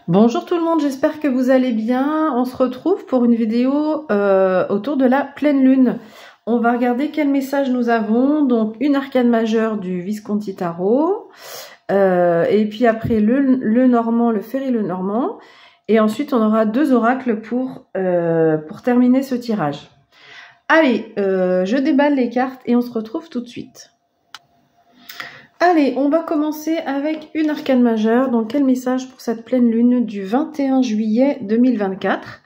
Bonjour tout le monde, j'espère que vous allez bien. On se retrouve pour une vidéo autour de la pleine lune. On va regarder quel message nous avons. Donc une arcane majeure du Visconti Tarot. Et puis après le normand, le ferry le normand. Et ensuite on aura deux oracles pour terminer ce tirage. Allez, je déballe les cartes et on se retrouve tout de suite. Allez, on va commencer avec une arcane majeure. Donc, quel message pour cette pleine lune du 21 juillet 2024?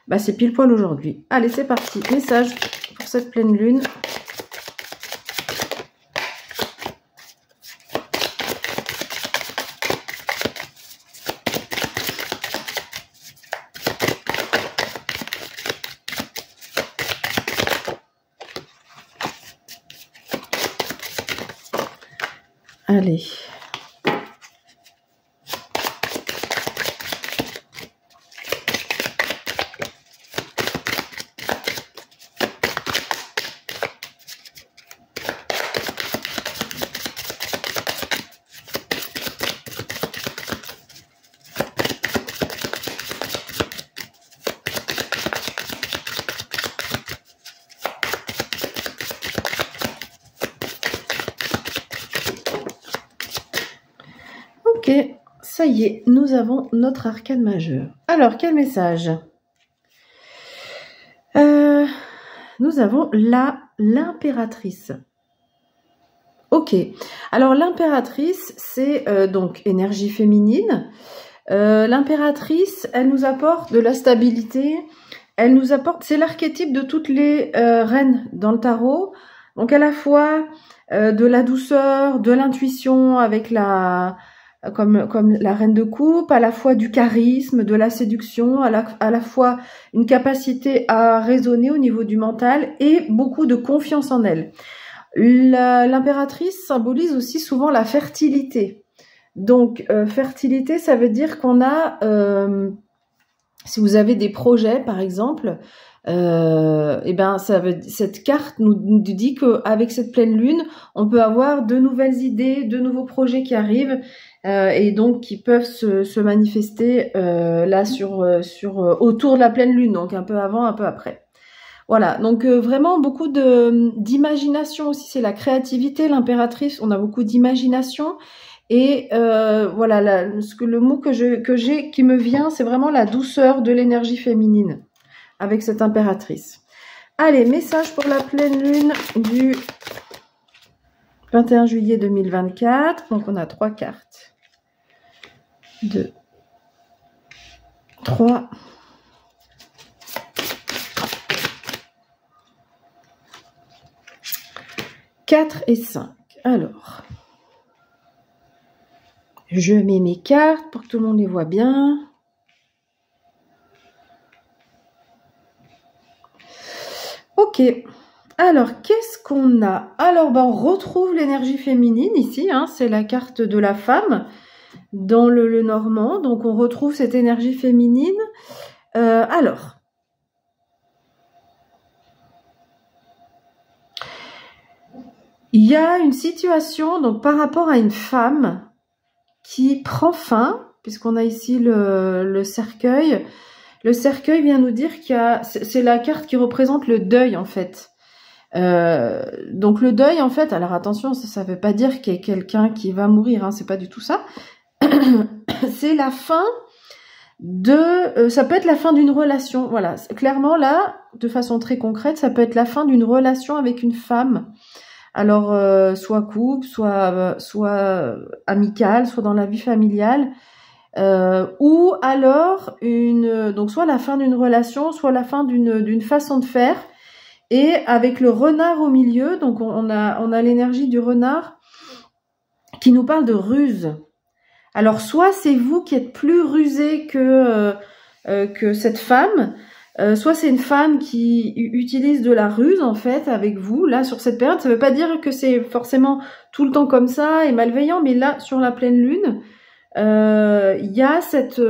Bah, c'est pile poil aujourd'hui. Allez, c'est parti. Message pour cette pleine lune. Allez. Ok, ça y est, nous avons notre arcane majeure. Alors, quel message? Nous avons l'impératrice. Ok, alors l'impératrice, c'est donc énergie féminine. L'impératrice, elle nous apporte de la stabilité. Elle nous apporte, c'est l'archétype de toutes les reines dans le tarot. Donc à la fois de la douceur, de l'intuition avec comme la reine de coupe, à la fois du charisme, de la séduction, à la fois une capacité à raisonner au niveau du mental et beaucoup de confiance en elle. L'impératrice symbolise aussi souvent la fertilité. Donc, fertilité, ça veut dire qu'on a, si vous avez des projets, par exemple, et ben cette carte nous dit qu'avec cette pleine lune, on peut avoir de nouvelles idées, de nouveaux projets qui arrivent et donc qui peuvent se manifester là autour de la pleine lune, donc un peu avant, un peu après. Voilà, donc vraiment beaucoup d'imagination aussi, c'est la créativité, l'impératrice, on a beaucoup d'imagination. Et voilà, le mot qui me vient, c'est vraiment la douceur de l'énergie féminine avec cette impératrice. Allez, message pour la pleine lune du 21 juillet 2024. Donc, on a 3 cartes. 2, 3. 4 et 5. Alors, je mets mes cartes pour que tout le monde les voit bien. Ok, alors qu'est-ce qu'on a? Alors, on retrouve l'énergie féminine ici, hein, c'est la carte de la femme dans le normand, donc on retrouve cette énergie féminine. Alors, il y a une situation donc par rapport à une femme qui prend fin, puisqu'on a ici le cercueil. Le cercueil vient nous dire c'est la carte qui représente le deuil en fait. Donc le deuil en fait, alors attention, ça veut pas dire qu'il y a quelqu'un qui va mourir, hein, c'est pas du tout ça. C'est la fin ça peut être la fin d'une relation, voilà. Clairement là, de façon très concrète, ça peut être la fin d'une relation avec une femme. Alors soit couple, soit amicale, soit dans la vie familiale. Ou alors donc soit la fin d'une relation, soit la fin d'une façon de faire, et avec le renard au milieu, donc on a l'énergie du renard qui nous parle de ruse. Alors soit c'est vous qui êtes plus rusé que cette femme, soit c'est une femme qui utilise de la ruse en fait avec vous là sur cette période. Ça veut pas dire que c'est forcément tout le temps comme ça et malveillant, mais là sur la pleine lune, il y a cette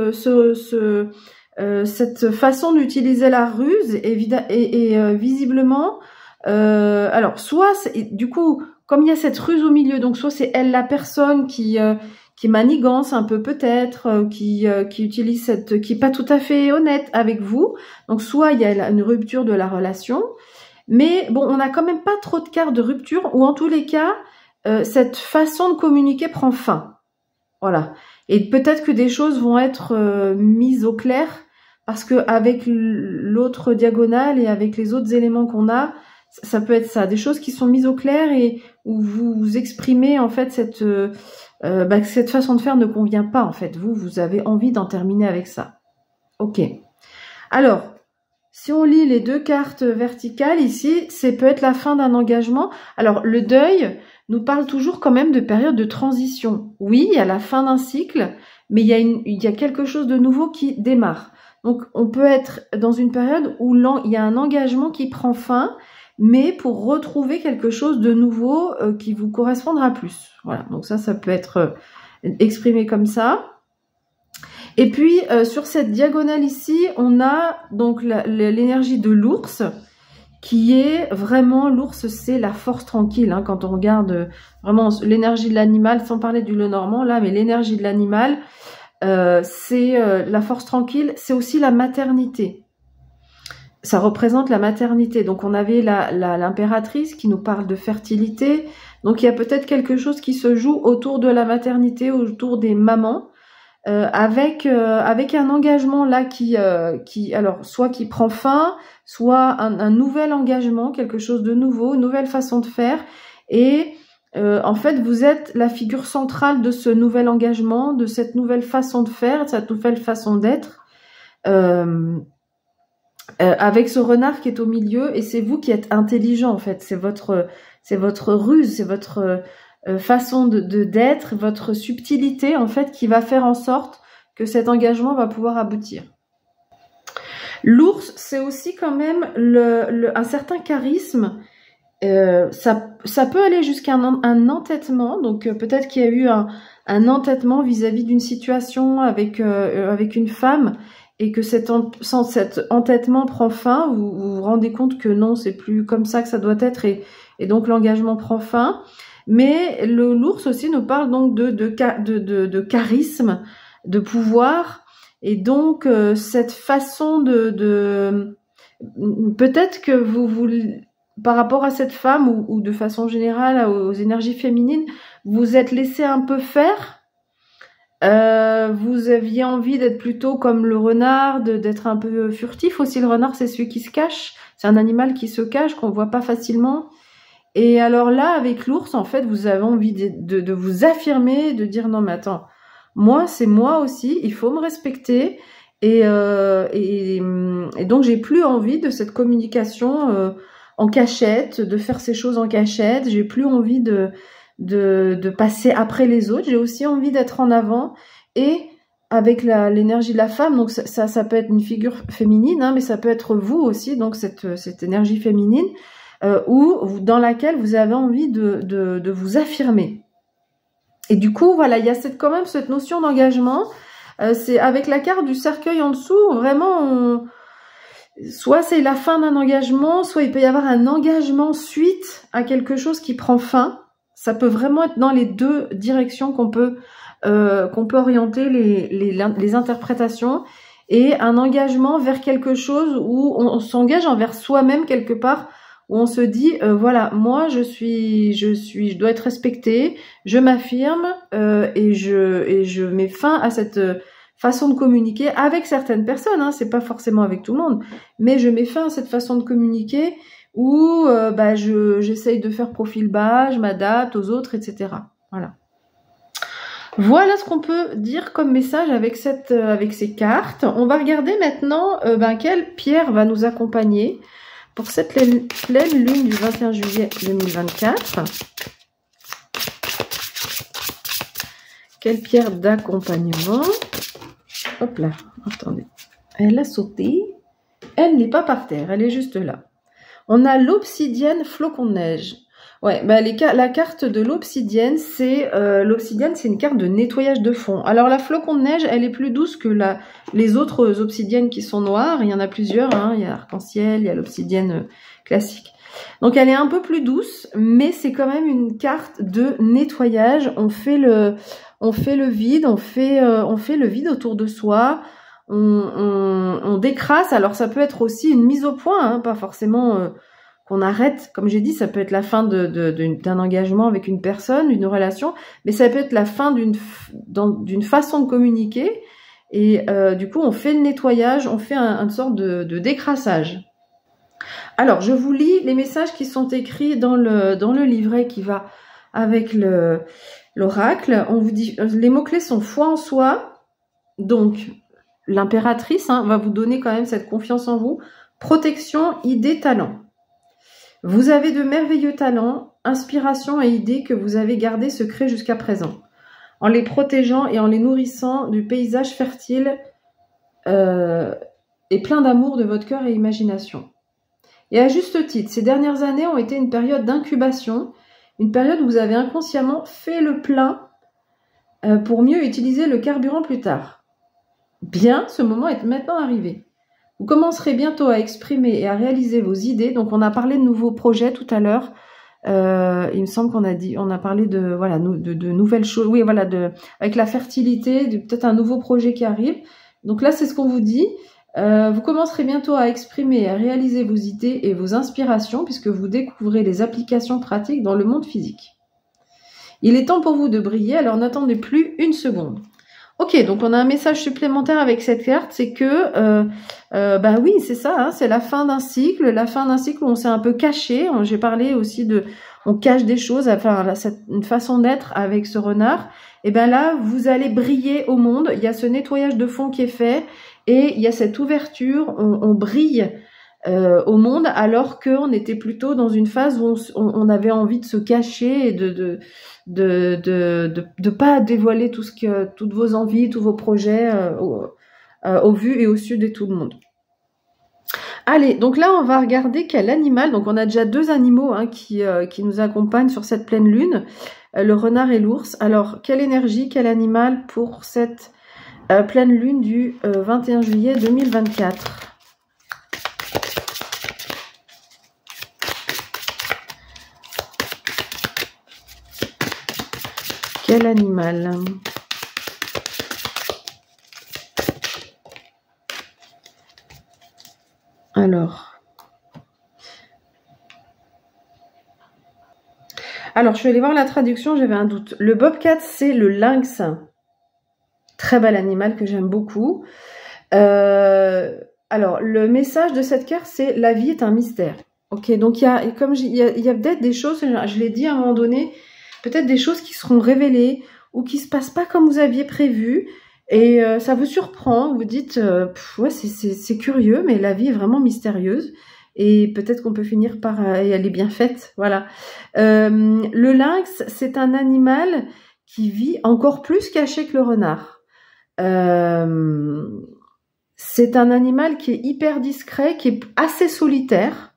façon d'utiliser la ruse et visiblement alors soit du coup comme il y a cette ruse au milieu, donc soit c'est elle la personne qui manigance un peu peut-être, qui utilise qui est pas tout à fait honnête avec vous. Donc soit il y a une rupture de la relation, mais bon, on n'a quand même pas trop de cartes de rupture, ou en tous les cas, cette façon de communiquer prend fin. Voilà. Et peut-être que des choses vont être mises au clair, parce que avec l'autre diagonale et avec les autres éléments qu'on a, ça peut être ça, des choses qui sont mises au clair et où vous exprimez en fait que cette façon de faire ne convient pas en fait. Vous avez envie d'en terminer avec ça. Ok. Alors, si on lit les deux cartes verticales ici, c'est peut être la fin d'un engagement. Alors, le deuil nous parle toujours quand même de période de transition. Oui, il y a la fin d'un cycle, mais il y a quelque chose de nouveau qui démarre. Donc, on peut être dans une période où il y a un engagement qui prend fin, mais pour retrouver quelque chose de nouveau qui vous correspondra plus. Voilà, donc ça peut être exprimé comme ça. Et puis, sur cette diagonale ici, on a donc l'énergie de l'ours, qui est vraiment, l'ours, c'est la force tranquille, hein, quand on regarde vraiment l'énergie de l'animal, sans parler du Lenormand là, mais l'énergie de l'animal, c'est la force tranquille, c'est aussi la maternité. Ça représente la maternité. Donc on avait l'impératrice qui nous parle de fertilité. Donc il y a peut-être quelque chose qui se joue autour de la maternité, autour des mamans, avec un engagement là qui alors soit qui prend fin, soit un nouvel engagement, quelque chose de nouveau, une nouvelle façon de faire. Et en fait, vous êtes la figure centrale de ce nouvel engagement, de cette nouvelle façon de faire, de cette nouvelle façon d'être. Avec ce renard qui est au milieu, et c'est vous qui êtes intelligent en fait, c'est votre ruse, c'est votre façon d'être, votre subtilité en fait qui va faire en sorte que cet engagement va pouvoir aboutir. L'ours, c'est aussi quand même un certain charisme. Ça peut aller jusqu'à un entêtement, donc peut-être qu'il y a eu un entêtement vis-à-vis d'une situation avec une femme, et que cet entêtement prend fin, vous vous rendez compte que non, c'est plus comme ça que ça doit être, et donc l'engagement prend fin. Mais l'ours aussi nous parle donc de charisme, de pouvoir, et donc cette façon peut-être que vous par rapport à cette femme, ou de façon générale aux énergies féminines, vous êtes laissé un peu faire. Vous aviez envie d'être plutôt comme le renard, d'être un peu furtif aussi. Le renard, c'est celui qui se cache. C'est un animal qui se cache, qu'on voit pas facilement. Et alors là, avec l'ours, en fait, vous avez envie de vous affirmer, de dire non mais attends, moi c'est moi aussi, il faut me respecter. Et donc j'ai plus envie de cette communication en cachette, de faire ces choses en cachette. J'ai plus envie de passer après les autres. J'ai aussi envie d'être en avant, et avec l'énergie de la femme. Donc ça peut être une figure féminine, hein, mais ça peut être vous aussi, donc cette énergie féminine dans laquelle vous avez envie de vous affirmer. Et du coup, voilà, il y a quand même cette notion d'engagement. C'est avec la carte du cercueil en dessous, vraiment, soit c'est la fin d'un engagement, soit il peut y avoir un engagement suite à quelque chose qui prend fin. Ça peut vraiment être dans les deux directions qu'on peut orienter les interprétations, et un engagement vers quelque chose où on s'engage envers soi-même quelque part, où on se dit voilà, moi je dois être respectée, je m'affirme, et je mets fin à cette façon de communiquer avec certaines personnes, hein, c'est pas forcément avec tout le monde, mais je mets fin à cette façon de communiquer où j'essaye de faire profil bas, je m'adapte aux autres, etc. Voilà. Voilà ce qu'on peut dire comme message avec ces cartes. On va regarder maintenant quelle pierre va nous accompagner pour cette pleine lune du 21 juillet 2024. Quelle pierre d'accompagnement? Hop là, attendez. Elle a sauté. Elle n'est pas par terre, elle est juste là. On a l'obsidienne flocon de neige. Ouais, la carte de l'obsidienne, c'est une carte de nettoyage de fond. Alors la flocon de neige, elle est plus douce que les autres obsidiennes qui sont noires. Il y en a plusieurs, hein. Il y a l'arc-en-ciel, il y a l'obsidienne classique. Donc elle est un peu plus douce, mais c'est quand même une carte de nettoyage. On fait on fait le vide, on fait le vide autour de soi, on décrasse. Alors ça peut être aussi une mise au point, hein, pas forcément qu'on arrête. Comme j'ai dit, ça peut être la fin d'un engagement avec une personne, d'une relation, mais ça peut être la fin d'une façon de communiquer. Et du coup, on fait le nettoyage, on fait une sorte de décrassage. Alors, je vous lis les messages qui sont écrits dans le livret qui va avec l'oracle. On vous dit, les mots-clés sont foi en soi. Donc, l'impératrice va vous donner quand même cette confiance en vous. Protection, idées, talents. Vous avez de merveilleux talents, inspirations et idées que vous avez gardés secrets jusqu'à présent. En les protégeant et en les nourrissant du paysage fertile et plein d'amour de votre cœur et imagination. Et à juste titre, ces dernières années ont été une période d'incubation, une période où vous avez inconsciemment fait le plein pour mieux utiliser le carburant plus tard. Bien, ce moment est maintenant arrivé. Vous commencerez bientôt à exprimer et à réaliser vos idées. Donc, on a parlé de nouveaux projets tout à l'heure. Il me semble on a parlé de nouvelles choses. Oui, voilà, avec la fertilité, peut-être un nouveau projet qui arrive. Donc là, c'est ce qu'on vous dit. Vous commencerez bientôt à exprimer et à réaliser vos idées et vos inspirations puisque vous découvrez les applications pratiques dans le monde physique. Il est temps pour vous de briller, alors n'attendez plus une seconde. Ok, donc on a un message supplémentaire avec cette carte, c'est que, bah oui, c'est ça, hein, c'est la fin d'un cycle où on s'est un peu caché. J'ai parlé aussi on cache des choses, enfin, une façon d'être avec ce renard. Et ben là, vous allez briller au monde. Il y a ce nettoyage de fond qui est fait et il y a cette ouverture. On brille au monde alors qu'on était plutôt dans une phase où on avait envie de se cacher et de pas dévoiler toutes vos envies, tous vos projets au vu et au su de tout le monde. Allez, donc là on va regarder quel animal. Donc on a déjà 2 animaux qui nous accompagnent sur cette pleine lune, le renard et l'ours. Alors quelle énergie, quel animal pour cette pleine lune du 21 juillet 2024? Quel animal? Alors, je vais aller voir la traduction, j'avais un doute. Le bobcat, c'est le lynx. Très bel animal que j'aime beaucoup. Alors, le message de cette carte, c'est « La vie est un mystère ». Ok, donc il y a peut-être des choses, je l'ai dit à un moment donné, peut-être des choses qui seront révélées ou qui se passent pas comme vous aviez prévu. Et ça vous surprend, vous dites ouais, c'est curieux, mais la vie est vraiment mystérieuse. Et peut-être qu'on peut finir par et elle est bien faite, voilà. Le lynx, c'est un animal qui vit encore plus caché que le renard. C'est un animal qui est hyper discret, qui est assez solitaire.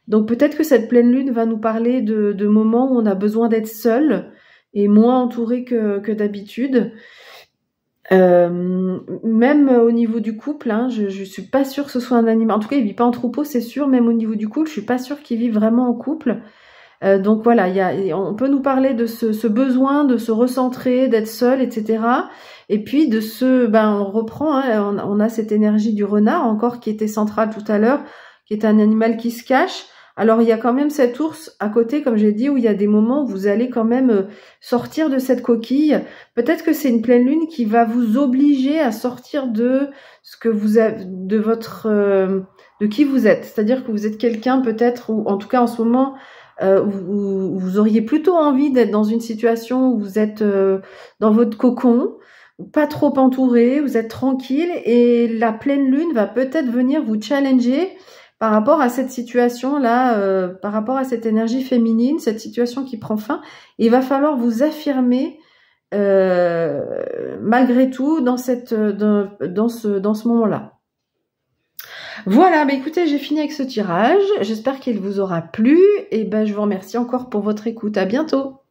Donc peut-être que cette pleine lune va nous parler de moments où on a besoin d'être seul et moins entouré que d'habitude. Même au niveau du couple, je suis pas sûre que ce soit un animal. En tout cas, il vit pas en troupeau, c'est sûr. Même au niveau du couple, je suis pas sûre qu'il vive vraiment en couple. Donc voilà, on peut nous parler de ce besoin de se recentrer, d'être seul, etc. Et puis on reprend. On a cette énergie du renard encore qui était centrale tout à l'heure, qui est un animal qui se cache. Alors, il y a quand même cet ours à côté, comme j'ai dit, où il y a des moments où vous allez quand même sortir de cette coquille. Peut-être que c'est une pleine lune qui va vous obliger à sortir de ce que vous avez, de qui vous êtes. C'est-à-dire que vous êtes quelqu'un peut-être, ou en tout cas en ce moment, où vous auriez plutôt envie d'être dans une situation où vous êtes dans votre cocon, pas trop entouré, vous êtes tranquille, et la pleine lune va peut-être venir vous challenger par rapport à cette situation-là, par rapport à cette énergie féminine, cette situation qui prend fin. Il va falloir vous affirmer malgré tout dans ce moment-là. Voilà, écoutez, j'ai fini avec ce tirage. J'espère qu'il vous aura plu. Et je vous remercie encore pour votre écoute. À bientôt.